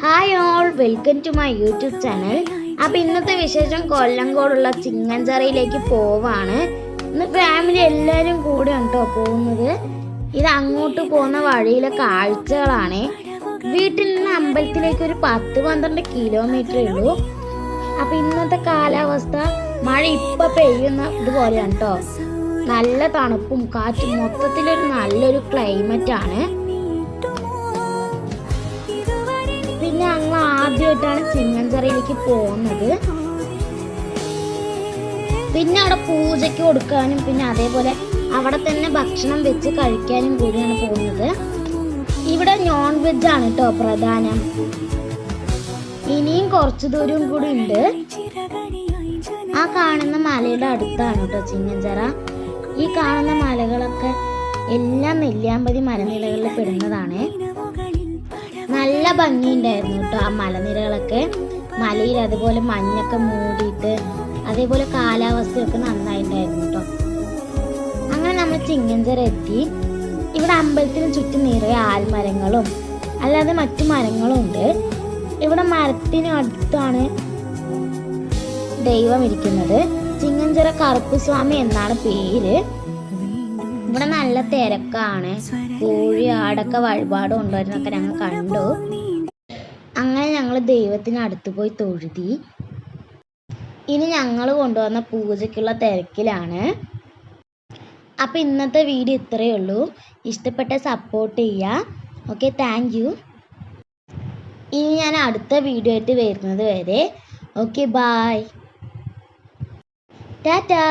Hi all, welcome to my YouTube channel. അപ്പോൾ ഇന്നത്തെ വിശേഷം കൊല്ലങ്കോടുള്ള ചിങ്ങഞ്ചിറയിലേക്ക് പോവാണ്. ഇന്ന് ഫാമിലി എല്ലാവരും കൂടെ ഉണ്ടോ പോകുന്നത്. ഇത് അങ്ങോട്ട് പോകുന്ന വഴിയിലെ കാഴ്ചകളാണ്. വീട്ടിൽ നിന്ന് അമ്പലത്തിലേക്ക് ഒരു 10-12 കിലോമീറ്ററേ ഉള്ളൂ. അപ്പോൾ ഇന്നത്തെ കാലാവസ്ഥ മഴ ഇപ്പം പെയ്യുന്ന ഇതുപോലെയാണ് കേട്ടോ. നല്ല തണുപ്പും കാറ്റും, മൊത്തത്തിലൊരു നല്ലൊരു ക്ലൈമറ്റാണ്. പിന്നെ ഞങ്ങൾ ആദ്യമായിട്ടാണ് ചിങ്ങഞ്ചിറയിലേക്ക് പോകുന്നത്. പിന്നെ അവിടെ പൂജയ്ക്ക് കൊടുക്കാനും പിന്നെ അതേപോലെ അവിടെ തന്നെ ഭക്ഷണം വെച്ച് കഴിക്കാനും കൂടിയാണ് പോകുന്നത്. ഇവിടെ നോൺ വെജ് ആണ് കേട്ടോ പ്രധാനം. ഇനിയും കുറച്ച് ദൂരം കൂടി ഉണ്ട്. ആ കാണുന്ന മലയുടെ അടുത്താണ് കേട്ടോ ചിങ്ങഞ്ചിറ. ഈ കാണുന്ന മലകളൊക്കെ എല്ലാം നെല്ലിയാമ്പതി മലനിരകളിൽ പെടുന്നതാണ്. നല്ല ഭംഗിയുണ്ടായിരുന്നു കേട്ടോ ആ മലനിരകളൊക്കെ. മലയിൽ അതുപോലെ മഞ്ഞൊക്കെ മൂടിയിട്ട് അതേപോലെ കാലാവസ്ഥയൊക്കെ നന്നായിട്ടുണ്ടായിരുന്നു കേട്ടോ. അങ്ങനെ നമ്മൾ ചിങ്ങഞ്ചിറ എത്തി. ഇവിടെ അമ്പലത്തിന് ചുറ്റും നിറയെ ആൽമരങ്ങളും അല്ലാതെ മറ്റു മരങ്ങളും ഉണ്ട്. ഇവിടെ മരത്തിന് അടുത്താണ് ദൈവം ഇരിക്കുന്നത്. ചിങ്ങഞ്ചിറ കറുപ്പുസ്വാമി എന്നാണ് പേര്. ഇവിടെ നല്ല തിരക്കാണ്. കോഴി ആടൊക്കെ വഴിപാട് കൊണ്ടുവരുന്നൊക്കെ ഞങ്ങൾ കണ്ടു. അങ്ങനെ ഞങ്ങൾ ദൈവത്തിന് അടുത്ത് പോയി തൊഴുതി. ഇനി ഞങ്ങൾ കൊണ്ടുവന്ന പൂജയ്ക്കുള്ള തിരക്കിലാണ്. അപ്പം ഇന്നത്തെ വീഡിയോ ഇത്രയേ ഉള്ളൂ. ഇഷ്ടപ്പെട്ട സപ്പോർട്ട് ചെയ്യുക. Okay, thank you. ഇനി ഞാൻ അടുത്ത വീഡിയോ ആയിട്ട് വരുന്നത് വരെ ഓക്കെ, ബായ്, ടാറ്റാ.